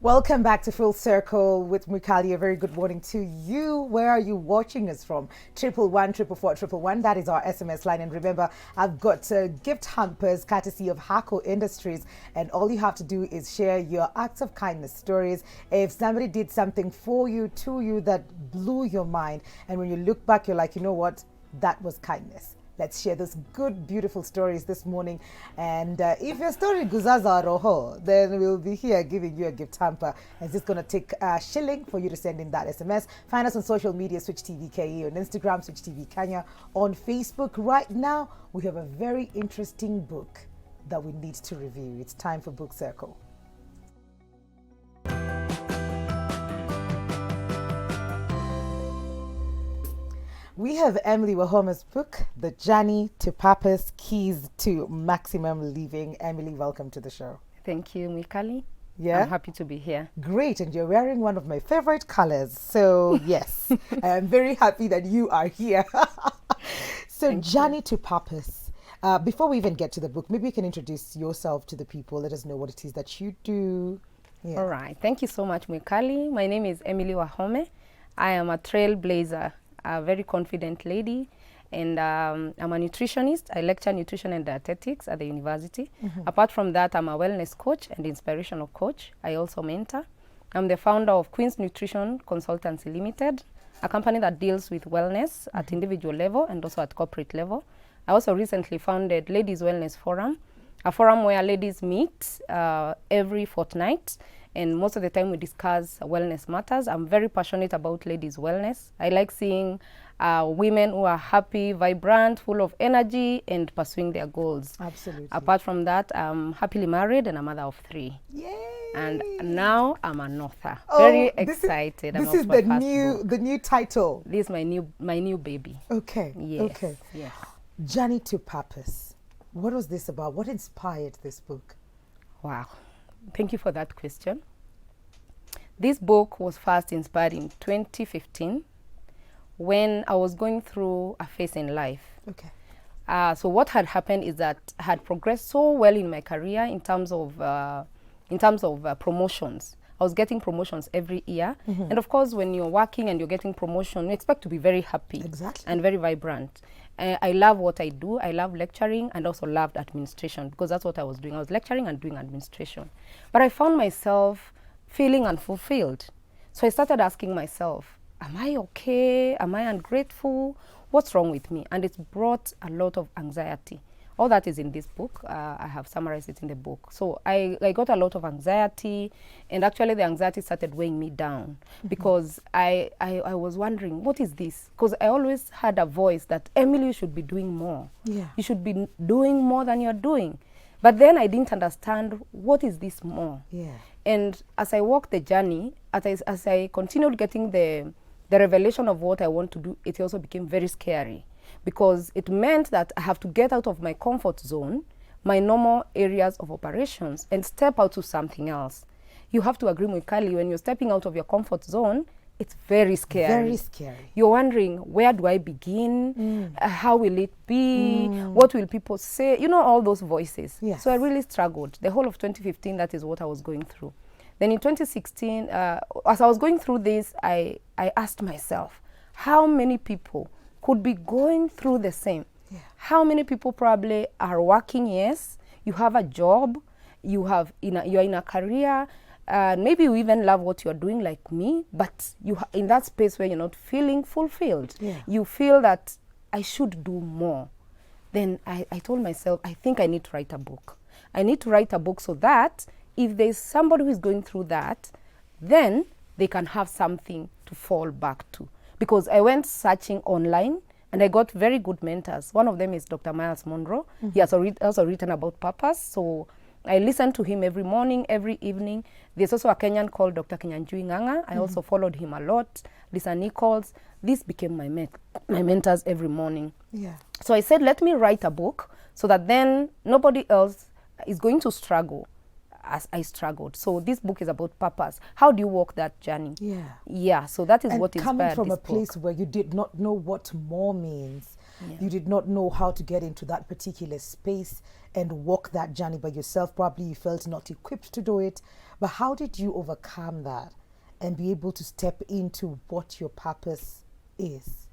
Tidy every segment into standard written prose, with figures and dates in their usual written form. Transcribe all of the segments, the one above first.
Welcome back to Full Circle with Mukali. A very good morning to you. Where are you watching us from? 111 That is our SMS line. And remember, I've got gift hampers courtesy of Hako Industries. And all you have to do is share your acts of kindness stories. If somebody did something for you, to you, that blew your mind, and when you look back, you're like, you know what? That was kindness. Let's share those good, beautiful stories this morning. And if your story guzaza roho, then we'll be here giving you a gift hamper. It's just going to take a shilling for you to send in that SMS. Find us on social media, Switch TV KE, on Instagram, Switch TV Kenya, on Facebook. Right now, we have a very interesting book that we need to review. It's time for Book Circle. We have Emily Wahoma's book, The Journey to Purpose, Keys to Maximum Living. Emily, welcome to the show. Thank you, Mikali. Yeah? I'm happy to be here. Great, and you're wearing one of my favorite colors. So, yes, I'm very happy that you are here. So, Thank Journey to Purpose. Before we even get to the book, maybe you can introduce yourself to the people. Let us know what it is that you do. Yeah. All right. Thank you so much, Mikali. My name is Emily Wahome. I am a trailblazer, a very confident lady, and I'm a nutritionist. I lecture nutrition and dietetics at the university. Apart from that, I'm a wellness coach and inspirational coach. I also mentor. I'm the founder of Queen's Nutrition Consultancy Limited, a company that deals with wellness at individual level and also at corporate level. I also recently founded Ladies Wellness Forum, a forum where ladies meet every fortnight. And most of the time we discuss wellness matters. I'm very passionate about ladies' wellness. I like seeing women who are happy, vibrant, full of energy, and pursuing their goals. Absolutely. Apart from that, I'm happily married and a mother of 3. Yay! And now I'm an author. Oh, Very excited. This is the new title. This is my new baby. Okay. Yes. Okay. Yes. Journey to Purpose. What was this about? What inspired this book? Wow. Thank you for that question. This book was first inspired in 2015 when I was going through a phase in life. Okay. So what had happened is that I had progressed so well in my career in terms of promotions. I was getting promotions every year. And of course, when you're working and you're getting promotion, you expect to be very happy. Exactly. And very vibrant. I love what I do. I love lecturing and also loved administration because that's what I was doing. I was lecturing and doing administration. But I found myself feeling unfulfilled. So I started asking myself, am I okay? Am I ungrateful? What's wrong with me? And it's brought a lot of anxiety. All that is in this book. I have summarized it in the book. So I got a lot of anxiety, and actually the anxiety started weighing me down because I was wondering, what is this? Because I always had a voice that, Emily, you should be doing more. Yeah. You should be doing more than you're doing. But then I didn't understand, what is this more? Yeah. And as I walked the journey, as I continued getting the revelation of what I want to do, it also became very scary because it meant that I have to get out of my comfort zone, my normal areas of operations, and step out to something else. You have to agree with Kali, when you're stepping out of your comfort zone, it's very scary. Very scary. You're wondering, where do I begin? How will it be? What will people say? You know, all those voices. Yes. So I really struggled. The whole of 2015, that is what I was going through. Then in 2016, as I was going through this, I asked myself, how many people could be going through the same? Yeah. How many people probably are working, yes, you have a job, you're in a career, maybe you even love what you're doing like me, but in that space where you're not feeling fulfilled. Yeah. You feel that I should do more. Then I told myself, I think I need to write a book. I need to write a book so that if there's somebody who is going through that, then they can have something to fall back to. Because I went searching online and I got very good mentors. One of them is Dr. Miles Monroe. He has also written about purpose. So I listen to him every morning, every evening. There's also a Kenyan called Dr. Kinyanjui Nganga. I also followed him a lot. Lisa Nichols. These became my mentors every morning. Yeah. So I said, let me write a book so that then nobody else is going to struggle as I struggled. So this book is about purpose. How do you walk that journey? Yeah. Yeah, so that is And what inspired coming from this a place book. where you did not know what more means, Yeah. You did not know how to get into that particular space and walk that journey by yourself. Probably you felt not equipped to do it. But how did you overcome that and be able to step into what your purpose is?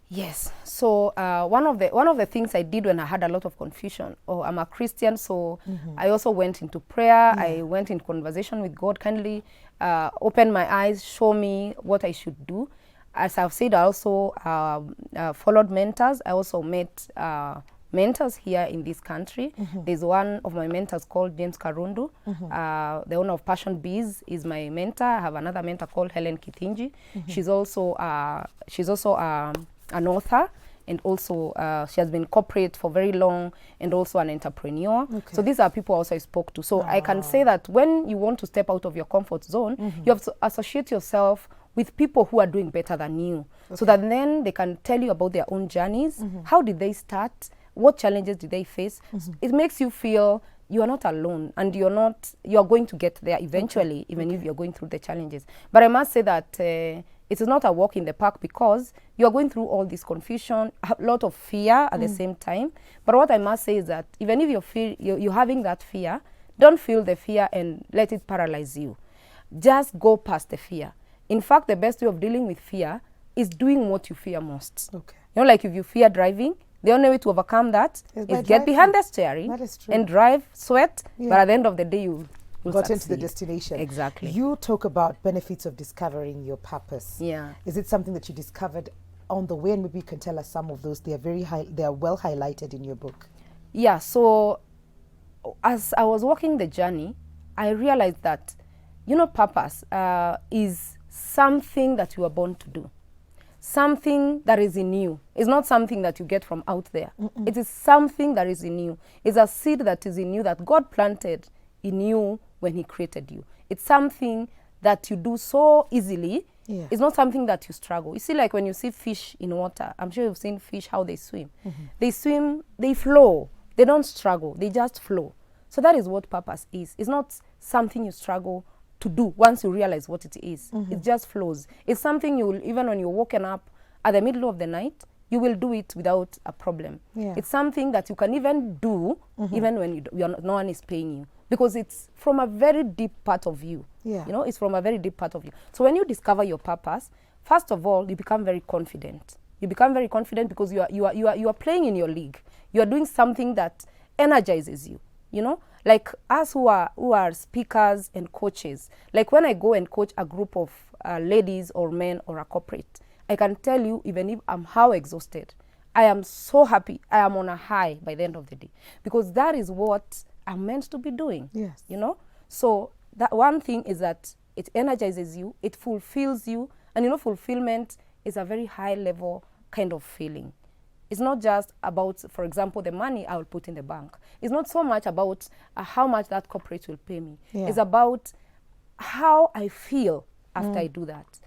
Yes. So one of the things I did when I had a lot of confusion, I'm a Christian, so I also went into prayer. I went in conversation with God, kindly open my eyes, show me what I should do. As I've said, I also followed mentors. I also met mentors here in this country. There's one of my mentors called James Karundu. The owner of Passion Bees is my mentor. I have another mentor called Helen Kithinji. She's also an author, and also she has been corporate for very long, and also an entrepreneur. Okay. So these are people also I spoke to. So I can say that when you want to step out of your comfort zone, you have to associate yourself with people who are doing better than you, so that then they can tell you about their own journeys. How did they start? What challenges did they face? It makes you feel you are not alone, and you are going to get there eventually, even if you're going through the challenges. But I must say that it is not a walk in the park, because you are going through all this confusion, a lot of fear at the same time. But what I must say is that even if you're having that fear, don't feel the fear and let it paralyze you. Just go past the fear. In fact, the best way of dealing with fear is doing what you fear most. Okay. You know, like if you fear driving, the only way to overcome that is get behind the steering and drive, sweat, but at the end of the day, you got into the destination. Exactly. You talk about benefits of discovering your purpose. Yeah. Is it something that you discovered on the way? And maybe you can tell us some of those. They are well highlighted in your book. Yeah. So as I was walking the journey, I realized that, purpose is something that you are born to do. Something that is in you. It's not something that you get from out there. It is something that is in you. It's a seed that is in you that God planted in you when he created you. It's something that you do so easily. Yeah. It's not something that you struggle. You see, like when you see fish in water, I'm sure you've seen fish, how they swim. They swim, they flow. They don't struggle, they just flow. So that is what purpose is. It's not something you struggle to do once you realize what it is. It just flows. It's something you will, even when you're woken up at the middle of the night, you will do it without a problem. Yeah. It's something that you can even do even when no one is paying you, because it's from a very deep part of you. Yeah. It's from a very deep part of you. So when you discover your purpose, first of all, you become very confident. You become very confident because you are playing in your league. You are doing something that energizes you. Like us who are speakers and coaches. Like when I go and coach a group of ladies or men or a corporate, I can tell you, even if I'm how exhausted, I am so happy. I am on a high by the end of the day, because that is what I'm meant to be doing. Yes. So that one thing is that it energizes you, it fulfills you, and fulfillment is a very high level kind of feeling. It's not just about, for example, the money I will put in the bank. It's not so much about how much that corporate will pay me. Yeah. It's about how I feel after I do that,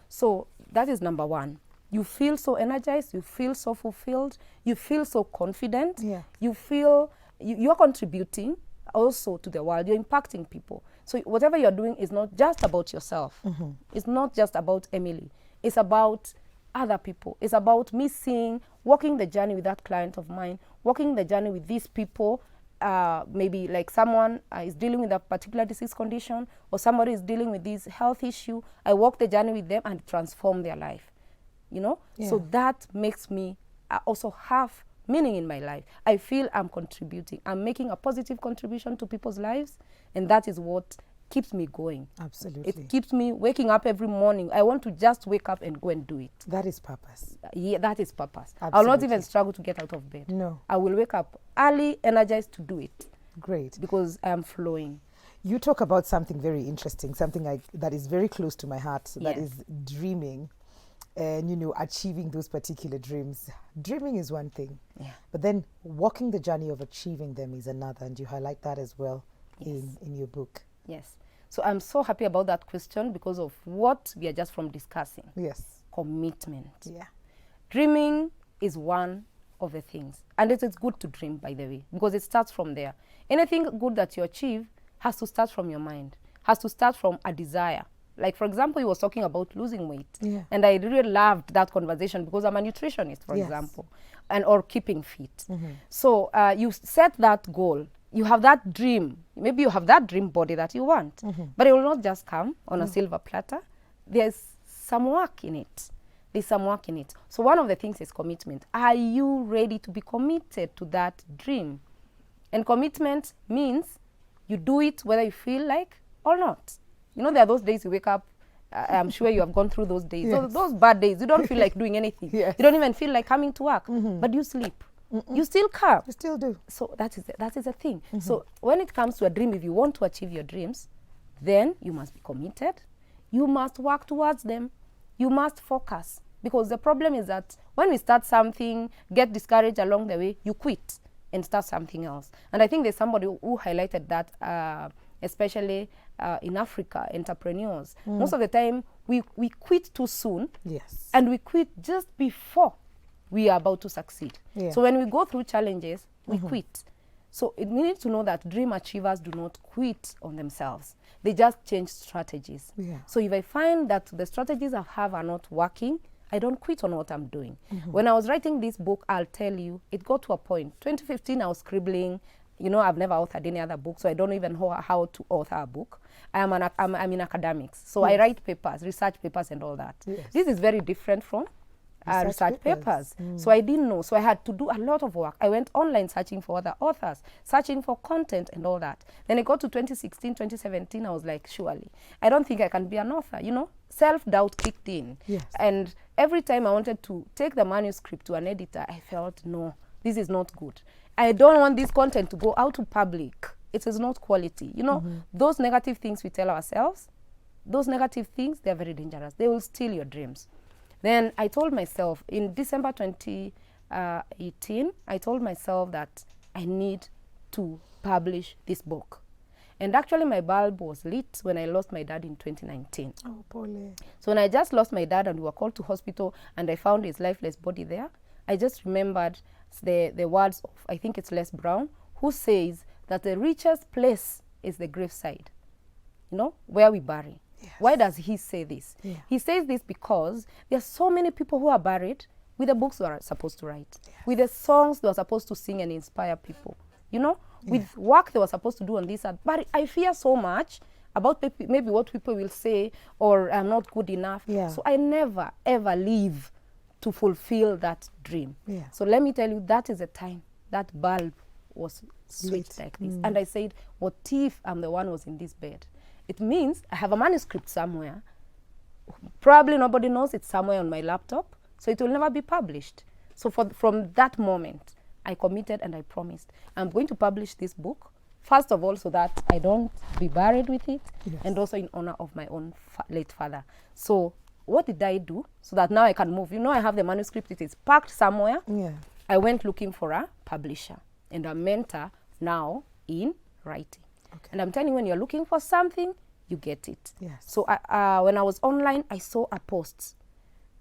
So that is number one. You feel so energized, you feel so fulfilled, you feel so confident. Yeah. You feel you're contributing also to the world, you're impacting people. So whatever you're doing is not just about yourself. It's not just about Emily. It's about other people. It's about me walking the journey with that client of mine, walking the journey with these people. Maybe like someone is dealing with a particular disease condition, or somebody is dealing with this health issue. I walk the journey with them and transform their life, Yeah. So that makes me also have meaning in my life. I feel I'm contributing. I'm making a positive contribution to people's lives, and that is what keeps me going. Absolutely. It keeps me waking up every morning. I want to just wake up and go and do it. That is purpose. Yeah, that is purpose. Absolutely. I'll not even struggle to get out of bed. No. I will wake up early, energized to do it. Great. Because I am flowing. You talk about something very interesting, something that is very close to my heart, that is dreaming and, achieving those particular dreams. Dreaming is one thing, but then walking the journey of achieving them is another, and you highlight that as well in your book. Yes. So I'm so happy about that question because of what we are just from discussing. Yes. Commitment. Yeah. Dreaming is one of the things. And it is good to dream, by the way, because it starts from there. Anything good that you achieve has to start from your mind, has to start from a desire. Like, for example, he was talking about losing weight. Yeah. And I really loved that conversation because I'm a nutritionist, for Yes. example, or keeping fit. So you set that goal. You have that dream. Maybe you have that dream body that you want. But it will not just come on a silver platter. There's some work in it. There's some work in it. So one of the things is commitment. Are you ready to be committed to that dream? And commitment means you do it whether you feel like or not. You know, there are those days you wake up, I'm sure you have gone through those days. Yes. Those bad days, you don't feel like doing anything. Yes. You don't even feel like coming to work, but you sleep. You still come. You still do. So that is a thing. So when it comes to a dream, if you want to achieve your dreams, then you must be committed. You must work towards them. You must focus. Because the problem is that when we start something, get discouraged along the way, you quit and start something else. And I think there's somebody who highlighted that, especially in Africa, entrepreneurs. Most of the time, we quit too soon. Yes. And we quit just before we are about to succeed. Yeah. So when we go through challenges, we quit. So we need to know that dream achievers do not quit on themselves. They just change strategies. Yeah. So if I find that the strategies I have are not working, I don't quit on what I'm doing. When I was writing this book, I'll tell you, it got to a point. 2015, I was scribbling. You know, I've never authored any other book, so I don't even know how to author a book. I'm in academics, so I write papers, research papers and all that. Yes. This is very different from research papers. So I didn't know. So I had to do a lot of work. I went online searching for other authors, searching for content and all that. Then I got to 2016, 2017, I was like, surely, I don't think I can be an author, you know? Self-doubt kicked in. Yes. And every time I wanted to take the manuscript to an editor, I felt, no, this is not good. I don't want this content to go out to public. It is not quality. You know, those negative things we tell ourselves, those negative things, they're very dangerous. They will steal your dreams. Then I told myself in December 2018, I told myself that I need to publish this book. And actually my bulb was lit when I lost my dad in 2019. Oh, Polly. So when I just lost my dad and we were called to hospital and I found his lifeless body there, I just remembered the words of, I think it's Les Brown, who says that the richest place is the graveside, you know, where we bury. Yes. Why does he say this? Yeah. He says this because there are so many people who are buried with the books they are supposed to write, with the songs they were supposed to sing and inspire people, you know, with work they were supposed to do on this. But I fear so much about maybe what people will say, or I'm not good enough. Yeah. So I never, ever leave to fulfill that dream. Yeah. So let me tell you, that is the time that bulb was switched like this. And I said, what if I'm the one who was in this bed? It means I have a manuscript somewhere. Probably nobody knows it's somewhere on my laptop, so it will never be published. So from that moment, I committed and I promised, I'm going to publish this book, first of all, so that I don't be buried with it, and also in honor of my own late father. So what did I do so that now I can move? You know, I have the manuscript, it is packed somewhere. Yeah. I went looking for a publisher and a mentor now in writing. Okay. And I'm telling you, when you're looking for something, you get it. Yes. So when I was online, I saw a post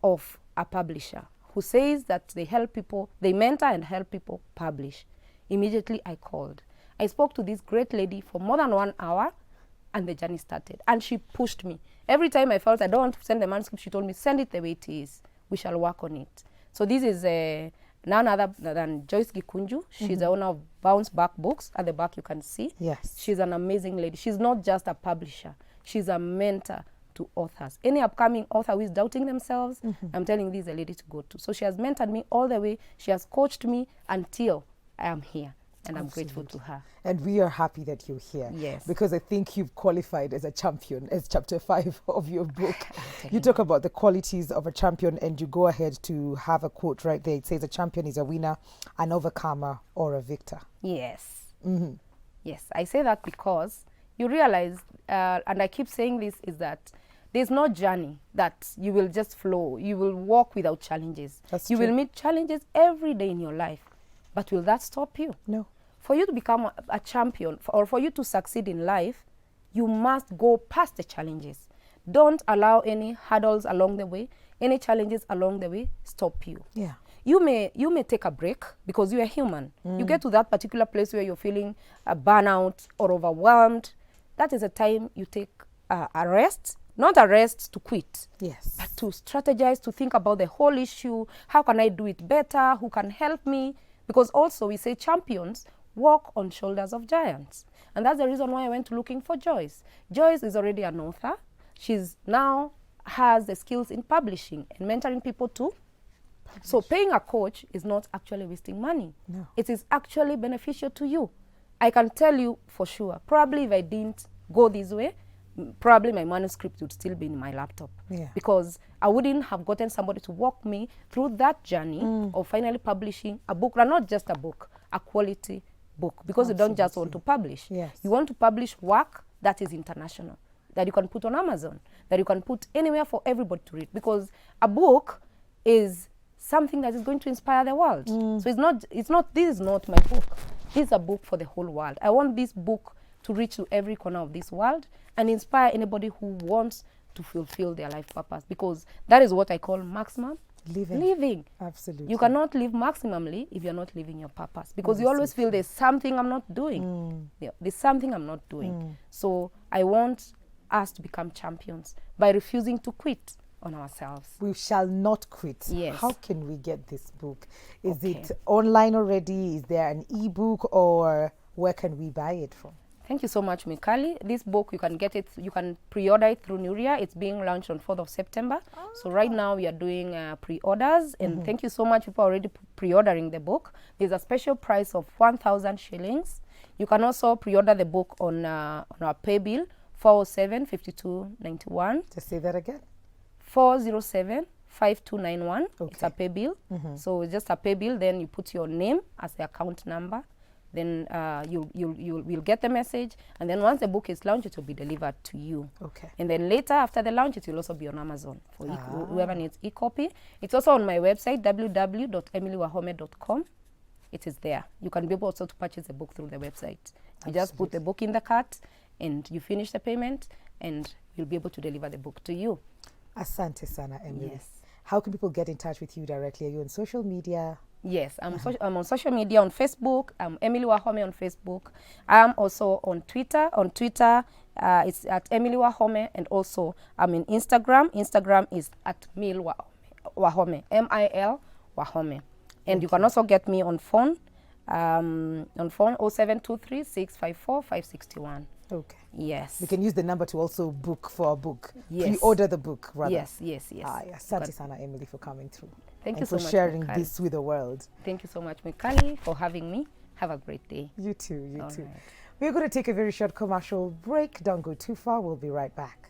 of a publisher who says that they help people, they mentor and help people publish. Immediately I called. I spoke to this great lady for more than 1 hour, and the journey started. And she pushed me. Every time I felt I don't want to send the manuscript, she told me, send it the way it is. We shall work on it. So this is none other than Joyce Gikunju. She's the owner of Bounce Back Books. At the back you can see. Yes. She's an amazing lady. She's not just a publisher. She's a mentor to authors. Any upcoming author who is doubting themselves, I'm telling you, this is a lady to go to. So she has mentored me all the way. She has coached me until I am here. And I'm grateful to her. And we are happy that you're here. Yes. Because I think you've qualified as a champion, as chapter 5 of your book. You talk about the qualities of a champion, and you go ahead to have a quote right there. It says, a champion is a winner, an overcomer, or a victor. Yes. Yes, I say that because you realize, and I keep saying this, is that there's no journey that you will just flow. You will walk without challenges. That's you true. will meet challenges every day in your life. But will that stop you? No. For you to become a champion, or for you to succeed in life, you must go past the challenges. Don't allow any hurdles along the way, any challenges along the way stop you. Yeah. You may take a break because you are human. You get to that particular place where you're feeling burnout or overwhelmed. That is a time you take a rest not a rest to quit, Yes. but to strategize, to think about the whole issue. How can I do it better? Who can help me? Because also we say champions walk on shoulders of giants. And that's the reason why I went looking for Joyce. Joyce is already an author. She's now has the skills in publishing and mentoring people too. So paying a coach is not actually wasting money. No. It is actually beneficial to you. I can tell you for sure, probably if I didn't go this way, probably my manuscript would still be in my laptop. Yeah. Because I wouldn't have gotten somebody to walk me through that journey of finally publishing a book, and not just a book, a quality book. Because you don't just want to publish. Yes. You want to publish work that is international, that you can put on Amazon, that you can put anywhere for everybody to read. Because a book is something that is going to inspire the world. So this is not my book. This is a book for the whole world. I want this book to reach to every corner of this world and inspire anybody who wants to fulfill their life purpose, because that is what I call maximum living. Absolutely. You cannot live maximally if you're not living your purpose, because you always feel there's something I'm not doing. Yeah, there's something I'm not doing. So I want us to become champions by refusing to quit on ourselves. We shall not quit. Yes. How can we get this book? Is Okay. it online already? Is there an ebook, or where can we buy it from? Thank you so much, Mikali. This book, you can get it, you can pre-order it through Nuria. It's being launched on 4th of September. So right now we are doing pre-orders, and thank you so much people already pre-ordering the book. There's a special price of 1,000 shillings. You can also pre-order the book on our pay bill, 407-5291. Just say that again. 407-5291. It's a Okay. pay bill. So it's just a pay bill. Then you put your name as the account number. Then you'll get the message. And then once the book is launched, it will be delivered to you. Okay. And then later, after the launch, it will also be on Amazon for whoever needs e-copy. It's also on my website, www.emilywahome.com. It is there. You can be able also to purchase the book through the website. You just put the book in the cart, and you finish the payment, and you'll be able to deliver the book to you. Asante sana, Emily. Yes. How can people get in touch with you directly? Are you on social media? Yes, I'm on social media, on Facebook. I'm Emily Wahome on Facebook. I'm also on Twitter. On Twitter, it's at Emily Wahome, and also I'm in Instagram. Instagram is at Mil Wahome, M-I-L Wahome. And you can also get me on phone, 0723 654 561. Okay. Yes. We can use the number to also book for a book. Yes. Pre-order the book, rather. Yes. Asante sana, Emily, for coming through. Thank you and so for much, sharing Mikali. this with the world. Thank you so much, Mikali, for having me. Have a great day. You too, you All too. right. We're going to take a very short commercial break. Don't go too far. We'll be right back.